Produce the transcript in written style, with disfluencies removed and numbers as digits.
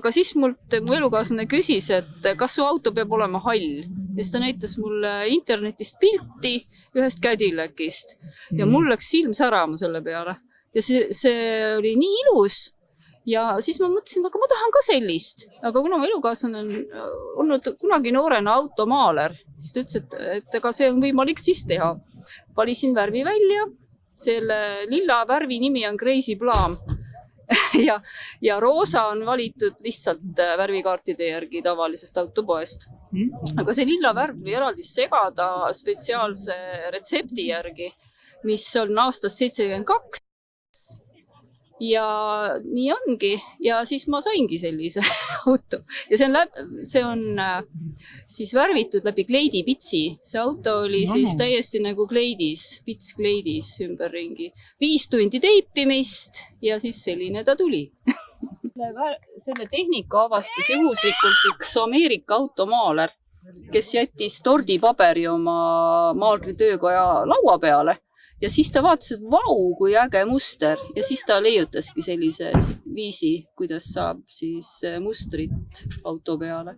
aga siis mu elukaaslane küsis, et kas su auto peab olema hall. Ja siis ta näitas mulle internetist pilti ühest Cadillacist ja mul läks silm särama selle peale. Ja see oli nii ilus ja siis ma mõtlesin, aga ma tahan ka sellist. Aga kuna mu elukaaslane on olnud kunagi noorena automaaler, siis ta ütles, et ega see on võimalik siis teha. Valisin värvi välja, selle lilla värvi nimi on Crazy Plum. ja roosa on valitud lihtsalt värvikaartide järgi tavalisest autopoest. Aga see lilla värv tuli eraldi segada spetsiaalse retsepti järgi, mis on aastast 72. Ja nii ongi. Ja siis ma saingi sellise auto. Ja see on siis värvitud läbi kleidipitsi. See auto oli siis täiesti nagu kleidis, pits kleidis ümberringi. 5 tundi teipimist ja siis selline ta tuli. Selle tehnika avastas juhuslikult üks Ameerika automaaler, kes jättis tordipaberi oma maalritöökoja laua peale. Ja siis ta vaatas, et vau, kui äge muster. Ja siis ta leiutaski sellise viisi, kuidas saab siis mustrit auto peale.